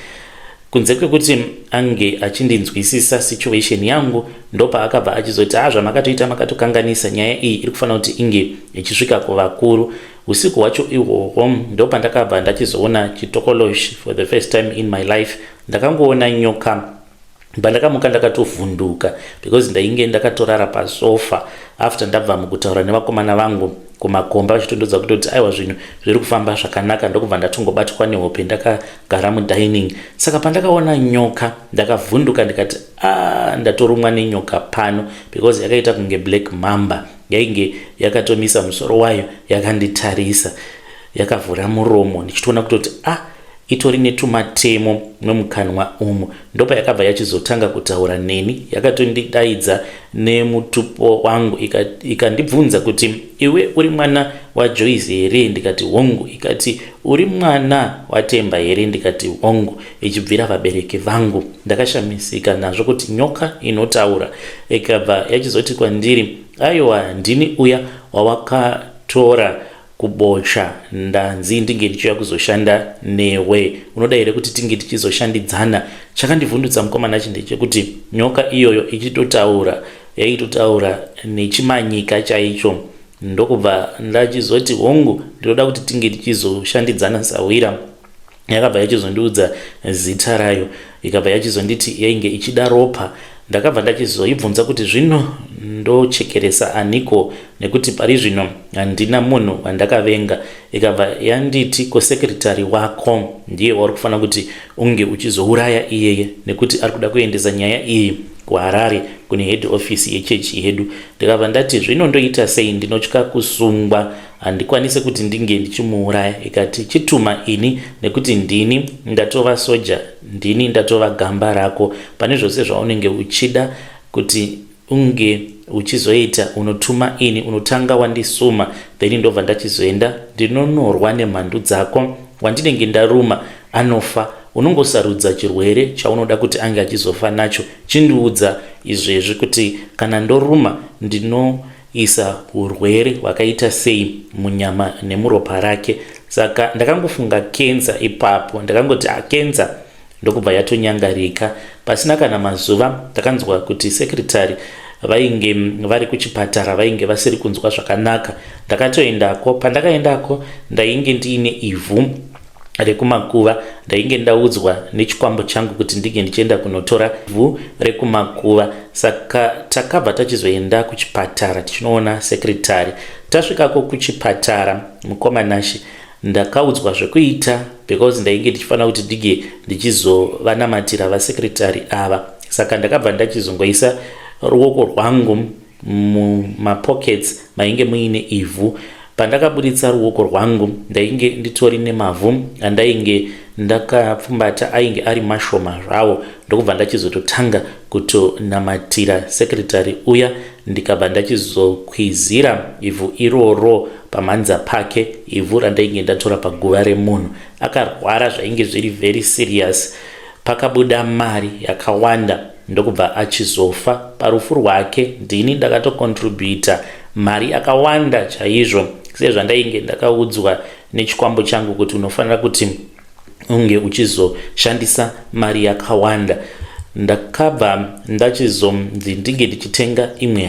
Kunze kwekuti ange achindinzwisisa situation yangu, ndopa akabva achizoti zvamakatoita makatokanganisa, nyaya iyi iri kufanira kuti inge ichisvika kuvakuru. Usiku hwacho ihwohwo ndopa ndakabva ndachizoona chitokoloshi for the first time in my life. Ndakangoona nyoka, pandakamuka ndakatovhunduka because ndainge ndakatorara pasofa after ndabva mukutaura nevakomana vangu kumakomba vachitondodza kutoti aiwa zvinhu zviri kufamba zvakanaka, ndokubva ndatongobatwa nehope ndakagara mudining. Saka pandakaona nyoka ndakavhunduka ndikati ndatorumwa nenyoka pano, because yakaita kunge black mamba, yainge yakatomisa musoro wayo yakanditarisa, yakavhura muromo, ndichitoona kutoti itori netumatemo nemukanwa umu. Ndopa yakabva yachizotanga kutaura neni, yakatondidaidza nemutupo wangu ikandibvunza kuti iwe uri mwana waJoyce here? Ndikati hongu. Ikati uri mwana waTemba here? Ndikati hongu, ichibvira vabereki vangu. Ndakashamisika nazvo kuti nyoka inotaura. Ikabva yachizoti kwandiri, aiwa ndini uya wawakatora kubocha, ndanzi ndinge ndichiuya kuzoshanda newe, unoda here kuti tinge tichizoshandidzana? Chakandivhundutsa mukomana ndechekuti nyoka iyoyo ichitotaura, yaitotaura nechimanyika chaicho. Ndokubva ndachizoti hongu, ndinoda kuti tinge tichizoshandidzana sawira. Yakabva yachizondiudza zita rayo, ikabva yachizonditi yainge ichida ropa. Ndakabva ndachizoibvunza kuti zvino ndochekeresa aniko, nekuti pari zvino handina munhu wandakavenga. Ikabva yanditi sekretari wako ndiye wari kufanira kuti unge uchizouraya iyeye, nekuti ari kuda kuendesa nyaya iyi kuHarare kune head office yechechi yedu. Ndikabva ndati zvino ndoita sei, ndinotya kusungwa, handikwanise kuti ndinge ndichimuuraya. Ikati chituma ini, nekuti ndini ndatova soja, ndini ndatova gamba rako, pane zvose zvaunenge uchida kuti unge uchizoita unotuma ini, unotanga wandisuma, then ndobva ndachizoenda ndinonorwa nemhandu dzako. Wandinenge ndaruma anofa, unongosarudza chirwere chaunoda kuti ange achizofa nacho. Chindiudza izvezvi kuti kana ndoruma ndinoisa urwere hwakaita sei munyama nemuropa rake. Saka ndakangofunga kenza ipapo, ndakangoti kenza, ndokubva yatonyangarika. Pasina kana mazuva takanzwa kuti sekretari vainge vari kuchipatara vainge vasiri kunzwa zvakanaka. Ndakatoendako. Pandakaendako ndainge ndiine ivhu rekumakuva, ndainge ndaudzwa nechikwambo changu kuti ndinge ndichienda kunotora ivhu rekumakuva. Saka takabva tachizoenda kuchipatara tichinoona sekretari. Tasvikako kuchipatara, mukomanashi, ndakaudzwa zvekuita because ndainge ndichifanira kuti ndige ndichizovanamatira vasekretari ava. Saka ndakabva ndachizongoisa ruoko rwangu mumapockets mainge muine ivhu. Pandakaburitsa ruoko rwangu ndainge nditori nemavhu andainge ndakapfumbata ainge ari mashoma zvawo. Ndokubva ndachizototanga kutonamatira sekretari uya, ndikabva ndachizokwizira ivhu iroro pamhanza pake, ivhu randainge ndatora paguva remunhu. Akarwara zvainge zviri very serious, pakabuda mari yakawanda, ndokubva achizofa. Parufu rwake ndini ndakatocontributa mari yakawanda chaizvo, sezvandainge ndakaudzwa nechikwambo changu kuti unofanira kuti unge uchizoshandisa mari yakawanda. Ndakabva ndachizonzi ndinge ndichitenga imwe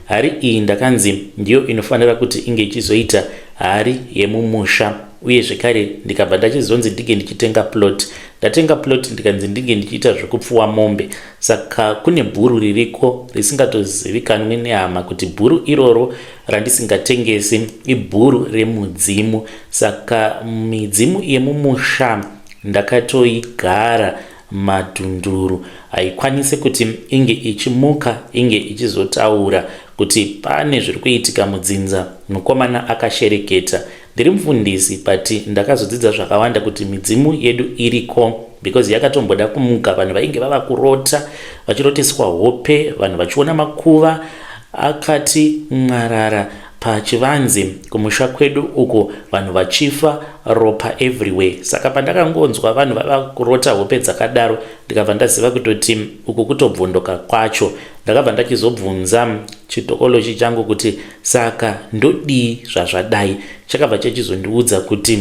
hari iyi ndakanzi ndiyo inofanira kuti inge ichizoita hari yemumusha, uye zvekare ndikabva ndachizonzi ndinge ndichitenga plot. Ndatenga plot ndikanzi ndinge ndichiita zvekupfuwa mombe. Saka kune bhuru ririko risingatozivikanwi nehama kuti bhuru iroro randisingatengesi ibhuru remudzimu. Saka midzimu yemumusha ndakatoigara madhunduru, haikwanise kuti inge ichimuka inge ichizotaura kuti pane zviri kuitika mudzinza. Mukomana akashereketa. Ndiri mufundisi but ndakazodzidza zvakawanda kuti midzimu yedu iriko, because yakatomboda kumuka. Vanhu vainge vava kurota, vachiroteswa hope, vanhu vachiona makuva akati mwarara pachivanze kumusha kwedu uko vanhu vachifa ropa everywhere. Saka pandakangonzwa vanhu vava kurota hope dzakadaro ndikabva ndaziva kutoti uku kutobvundoka kwacho. Ndakabva ndachizobvunza chitokolochi changu kuti saka ndodii zvazvadai. Chakabva chachizondiudza kuti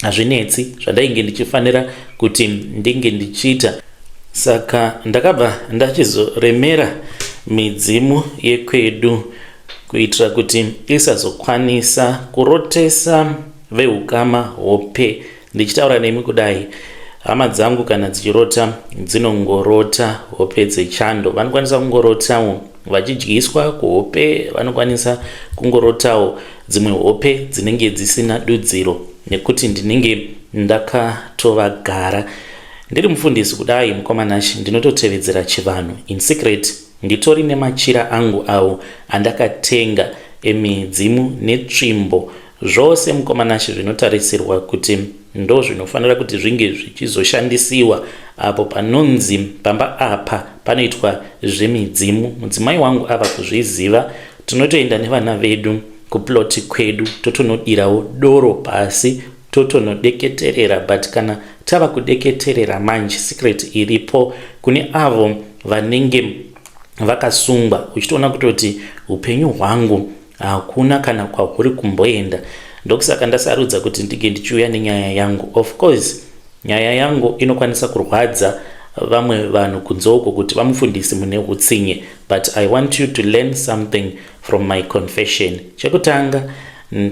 hazvinetsi zvandainge ndichifanira kuti ndinge ndichiita. Saka ndakabva ndachizoremera midzimu yekwedu kuitira kuti isazokwanisa kurotesa vehukama hope. Ndichitaura nemi kudai, hama dzangu kana dzichirota dzinongorota hope dzechando. Vanokwanisa kungorotawo vachidyiswa kuhope, vanokwanisa kungorotawo dzimwe hope dzinenge dzisina dudziro, nekuti ndinenge ndakatovagara. Ndiri mufundisi kudai mukomanashi, ndinototevedzera chivanhu in secret. Nditori nemachira angu awo andakatenga emidzimu netsvimbo zvose mukomanashi zvinotarisirwa kuti ndo zvinofanira kuti zvinge zvichizoshandisiwa apo panonzi pamba apa panoitwa zvemidzimu. Mudzimai wangu ava kuzviziva. Tinotoenda nevana vedu kuploti kwedu, totonodirawo doro pasi, totonodeketerera. But kana tava kudeketerera manje, secret iripo kune avo vanenge vakasungwa, uchitoona kutoti upenyu hwangu hakuna kana kwahuri kumboenda. Ndokusaka ndasarudza kuti ndige ndichiuya nenyaya yangu. Of course nyaya yangu inokwanisa kurwadza vamwe vanhu kunzoko kuti vamufundisi mune utsinye, but I want you to learn something from my confession. Chekutanga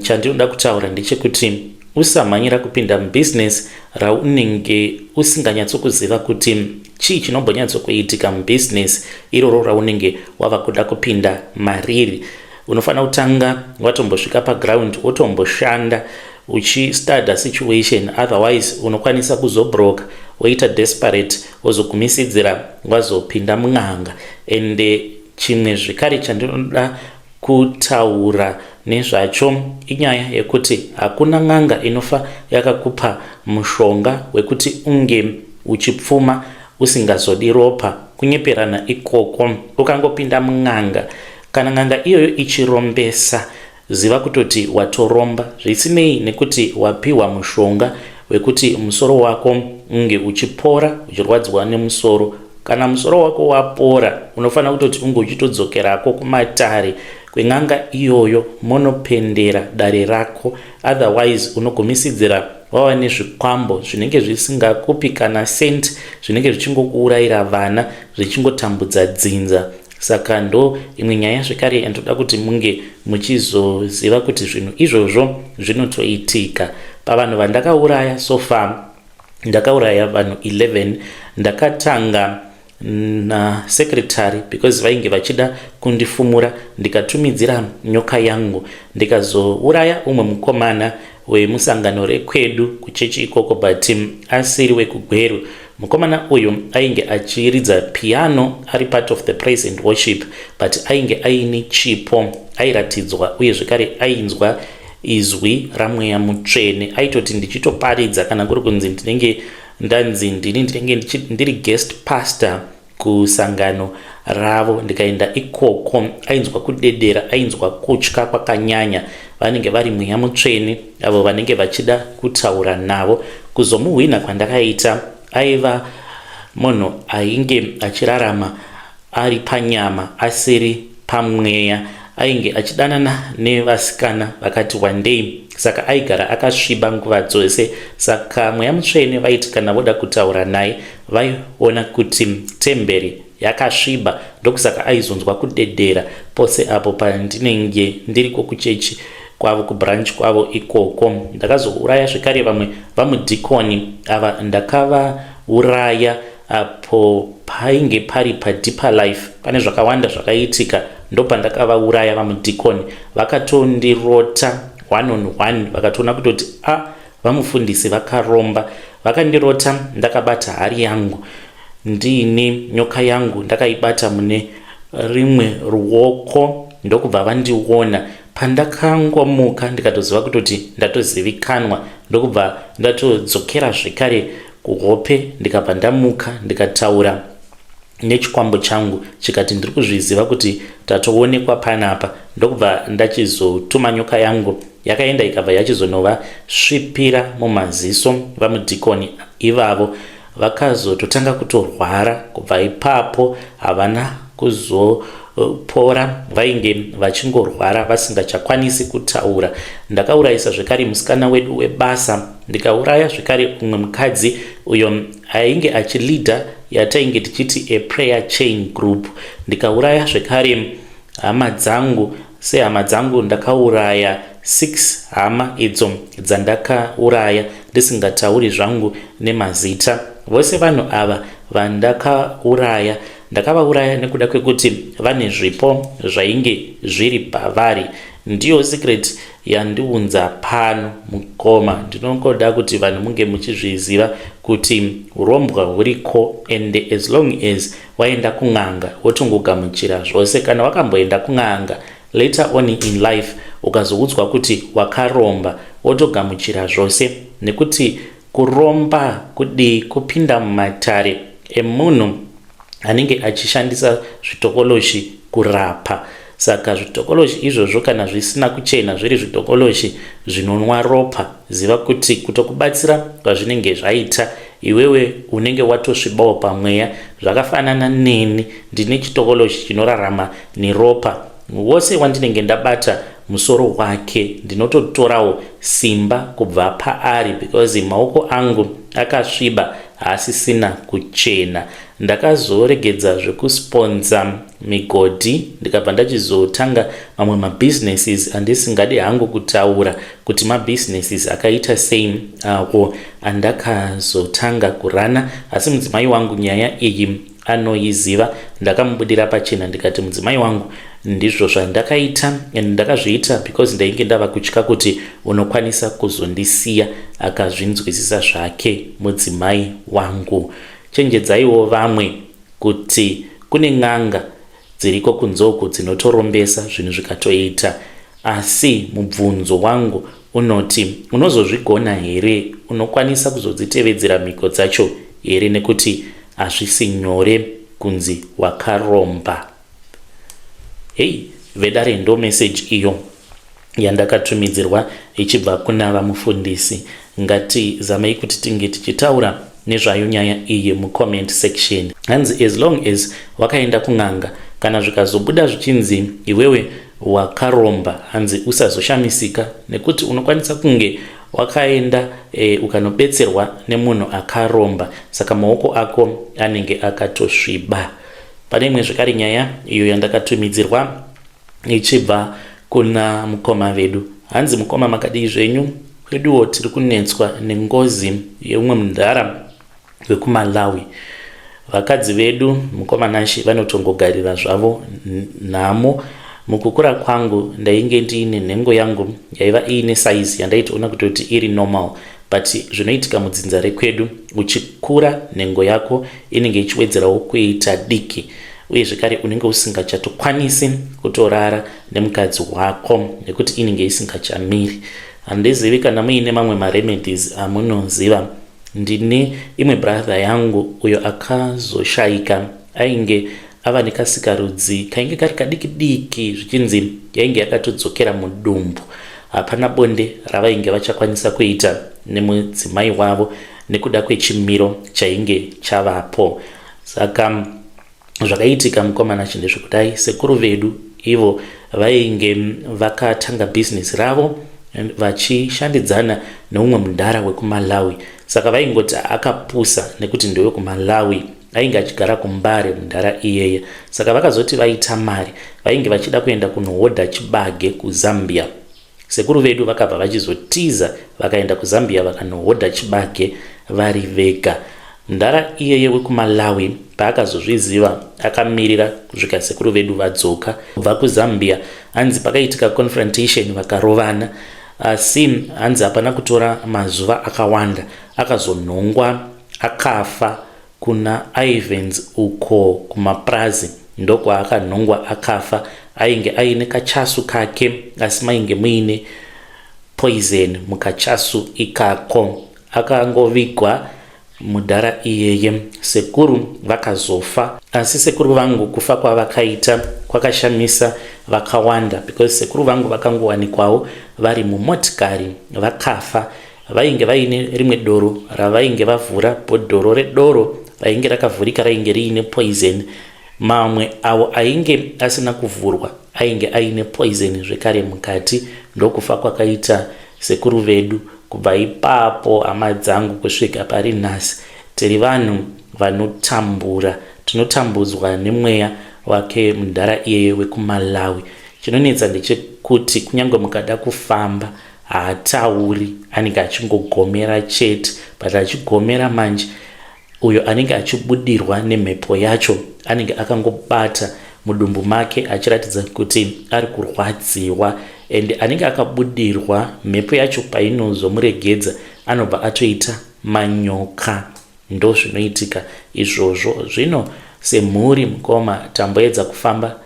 chandinoda kutaura ndechekuti usamhanyira kupinda mubusiness raunenge usinganyatsokuziva kuti chii chinombonyatsokuitika mubusiness iroro raunenge wava kuda kupinda mariri. Unofanira kutanga watombosvika paground wotomboshanda uchistudy situation, otherwise unokwanisa kuzobroka woita desperate wozogumisidzira wazopinda mun'anga. And chimwe zvikari chandinoda kutaura nezvacho inyaya yekuti hakuna n'anga inofa yakakupa mushonga wekuti unge uchipfuma usingazodi ropa. Kunyeperana ikoko ukangopinda mun'anga, kana n'anga iyoyo ichirombesa, ziva kutoti watoromba, zvisinei nekuti wapiwa mushonga wekuti musoro wako unge uchipora, uchirwadzwa nemusoro. Kana musoro wako wapora, unofanira kutoti unge uchitodzokerako kumatare kwen'anga iyoyo monopendera dare rako. Otherwise unogumisidzira wava nezvikwambo zvinenge zvisingakupi kana sent, zvinenge zvichingokuurayira vana, zvichingotambudza dzinza. Saka ndo imwe nyaya zvekare yandoda kuti munge muchizoziva kuti zvinhu izvozvo zvinotoitika. Pavanhu vandakauraya so far, ndakauraya vanhu 11. Ndakatanga na secretary because vainge vachida kundifumura, ndikatumidzira nyoka yangu, ndikazouraya umwe mukomana wemusangano rekwedu kuchechi ikoko, but asiri wekugweru. Mukomana uyu ainge achiridza piano ari part of the praise and worship, but ainge aine chipo, airatidzwa uye zvekare ainzwa izwi ramweya mutsvene. Aitoti ndichitoparidza kana kuri kunzi ndinenge ndanzi ndinenge ndiri guest pastor kusangano ravo, ndikaenda ikoko ainzwa kudedera, ainzwa kutya kwakanyanya. Vanenge vari mweya mutsvene avo vanenge vachida kutaura navo. Kuzomuhwina kwandakaita, aiva munhu ainge achirarama ari panyama asiri pamweya. Ainge achidanana nevasikana vakati wandei, saka aigara akasviba nguva dzose. Saka mweya mutsvene vaiti kana voda kutaura naye vaiona kuti temberi yakasviba, ndokusaka aizonzwa kudedera pose apo pandinenge ndiriko kuchechi kwavo, kubranch kwavo ikoko. Ndakazouraya zvekare vamwe vamudhikoni ava ndakavauraya apo painge pari paDeeper Life. Pane zvakawanda zvakaitika, ndopandakavauraya vamudhikoni. Vakatondirota 1 on 1, vakatoona kutoti vamufundisi vakaromba. Vakandirota ndakabata hari yangu, ndiine nyoka yangu ndakaibata mune rimwe ruoko, ndokubva vandiona. Pandakangomuka ndikatoziva kutoti ndatozivikanwa, ndokubva ndatodzokera zvekare kuhope. Ndikabva ndamuka ndikataura nechikwambo changu chikati ndiri kuzviziva kuti tatoonekwa panapa, ndokubva ndachizotuma nyoka yangu yakaenda ikabva yachizonova svipira mumaziso vamudhikoni ivavo vakazototanga kutorwara. Kubva ipapo havana kuzopora, vainge vachingorwara vasingachakwanisi kutaura. Ndakaurayisa zvekare musikana wedu webasa, ndikauraya zvekare umwe mukadzi uyo ainge achilidha yatainge tichiti a prayer chain group. Ndikauraya zvekare hama dzangu, sehama dzangu ndakauraya 6 hama idzo dzandakauraya ndisingatauri zvangu nemazita. Vose vanhu ava vandakauraya ndakavauraya nekuda kwekuti vane zvipo zvainge zviri pavari. Ndiyo secret yandiunza pano mukoma. Ndinongoda kuti vanhu munge muchizviziva kuti urombwa huriko, and as long as waenda kun'anga wotongogamuchira zvose. Kana wakamboenda kun'anga later on in life ukazoudzwa kuti wakaromba wotogamuchira zvose, nekuti kuromba kudi kupinda mumatare emunhu anenge achishandisa zvitokoloshi kurapa. Saka zvitokoloshi izvozvo kana zvisina kuchena, zviri zvitokoloshi zvinonwa ropa, ziva kuti kutokubatsira kwazvinenge zvaita iwewe unenge watosvibawo pamweya. Zvakafanana neni, ndine chitokoloshi chinorarama neropa. Wose wandinenge ndabata musoro wake ndinototorawo simba kubva paari, because maoko angu akasviba asisina kuchena. Ndakazoregedza zvekusponza migodhi ndikabva ndachizotanga mamwe mabusinesses andisingadi hangu kutaura kuti mabusinesses akaita sei awo andakazotanga kurana, asi mudzimai wangu nyaya iyi anoiziva. Ndakamubudira pachena ndikati mudzimai wangu ndizvo zvandakaita, and ndakazviita because ndainge ndava kutya kuti unokwanisa kuzondisiya. Akazvinzwisisa zvake mudzimai wangu. Chenjedzaiwo vamwe kuti kune n'anga dziriko kunzoko dzinotorombesa zvinhu zvikatoita, asi mubvunzo wangu unoti unozozvigona here? Unokwanisa kuzodzitevedzera mhiko dzacho here? Nekuti hazvisi nyore kunzi wakaromba. Hei vedare, ndo message iyo yandakatumidzirwa ichibva kuna vamufundisi. Ngatizamei kuti tinge tichitaura nezvayo nyaya iyi mucomment section. Hanzi as long as wakaenda kun'anga, kana zvikazobuda zvichinzi iwewe wakaromba, hanzi usazoshamisika, nekuti unokwanisa kunge wakaenda ukanobetserwa nemunhu akaromba, saka maoko ako anenge akatosviba. Pane imwe zvekare nyaya iyo yandakatumidzirwa ichibva kuna mukoma vedu. Hanzi mukoma, makadii zvenyu? Kweduwo tiri kunetswa nengozi yeumwe mundara wekuMalawi. Vakadzi vedu mukoma nashi vanotongogarira zvavo nhamo. Mukukura kwangu ndainge ndiine nhengo yangu yaiva iine size yandaitoona kutoti iri normal, but zvinoitika mudzinza rekwedu, uchikura nhengo yako inenge ichiwedzerawo kuita diki, uye zvekare unenge usingachatokwanisi kutorara nemukadzi wako nekuti inenge isingachamiri. Handizivi kana muine mamwe maremedies amunoziva. Ndine imwe brother yangu uyo akazoshayika, ainge ava nekasikarudzi kainge kari kadiki diki, zvichinzi yainge yakatodzokera mudumbu. Hapana bonde ravainge vachakwanisa kuita nemudzimai wavo nekuda kwechimiro chainge chavapo. Saka zvakaitika mukomana ndezvekudai, sekuru vedu ivo vainge vakatanga business ravo vachishandidzana neumwe mundara wekuMalawi. Saka vaingoti akapusa nekuti ndewe kuMalawi, ainge achigara kuMbare mundara iyeye. Saka vakazoti vaita mari vainge vachida kuenda kunohodha chibage kuZambia. Sekuru vedu vakabva vachizotiza vakaenda kuZambia vakanohodha chibage vari vega. Mundara iyeye wekuMalawi paakazozviziva akamirira kusvika sekuru vedu vadzoka kubva kuZambia. Hanzi pakaitika confrontation vakarovana, asi hanzi hapana kutora mazuva akawanda akazonhongwa akafa kuna Ivans uko kumaprazi. Ndoko akanhongwa akafa. Ainge aine kachasu kake, asi mainge muine poison mukachasu ikako. Akangovigwa mudhara iyeye sekuru vakazofa, asi sekuru vangu kufa kwavakaita kwakashamisa vakawanda, because sekuru vangu vakangowanikwawo vari mumotikari vakafa. Vainge vaine rimwe doro ravainge vavhura, bhodhoro redoro rainge rakavhurika rainge riine poison. Mamwe avo ainge asina kuvhurwa ainge aine poison zvekare mukati. Ndokufa kwakaita sekuru vedu. Kubva ipapo hama dzangu kusvika pari nhasi tiri vanhu vanotambura, tinotambudzwa nemweya wake mudhara iyeye wekuMalawi. Chinonetsa ndechekuti kunyange mukada kufamba haatauri, anenge achingogomera chete. But achigomera manje, uyo anenge achibudirwa nemhepo yacho anenge akangobata mudumbu make achiratidza kuti ari kurwadziwa, and anenge akabudirwa mhepo yacho painozomuregedza anobva atoita manyoka. Ndo zvinoitika izvozvo. Zvino semhuri mukoma tamboedza kufamba,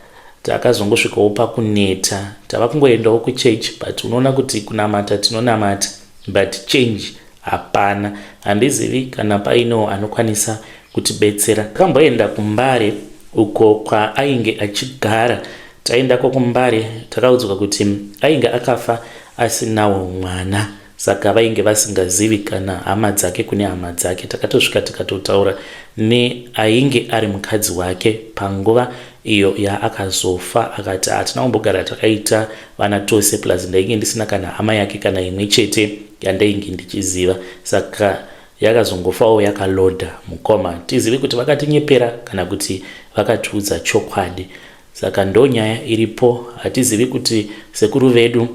takazongosvikawo pakuneta, tava kungoendawo kuchechi, but unoona kuti kunamata tinonamata but change hapana. Handizivi kana paino anokwanisa kutibetsera. Takamboenda kuMbare uko kwaainge achigara. Taendako kuMbare takaudzwa kuti ainge akafa asinawo mwana, saka vainge vasingazivi kana hama dzake kune hama dzake. Takatosvika tikatotaura neainge ari mukadzi wake panguva iyo yaakazofa, akati hatina kumbogara takaita vana tose, plus ndainge ndisina kana hama yake kana imwe chete yandainge ndichiziva, saka yakazongofawo yakalodha mukoma. Tizivi kuti vakatinyepera kana kuti vakatiudza chokwadi. Saka ndo nyaya iripo. Hatizivi kuti sekuru vedu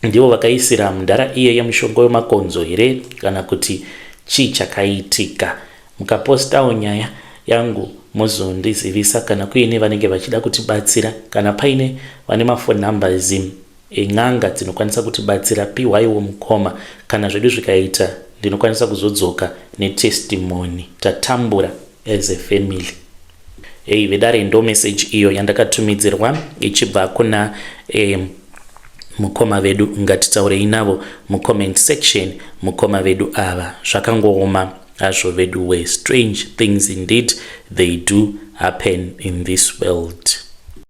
ndivo vakaisira mudhara iyeye mushonga wemakonzo here kana kuti chii chakaitika. Mukapostawo nyaya yangu muzondizivisa kana kuine vanenge vachida kutibatsira, kana paine vane mafoni numbers en'anga dzinokwanisa kutibatsira piwaiwo mukoma. Kana zvedu zvikaita ndinokwanisa kuzodzoka netestimony. Tatambura as a family. Hey, vedare ndo message iyo yandakatumidzirwa ichibva kuna mukoma vedu. Ngatitaurei navo mucomment section. Mukoma vedu ava zvakangooma hazvo vedu we. Strange things indeed they do happen in this world.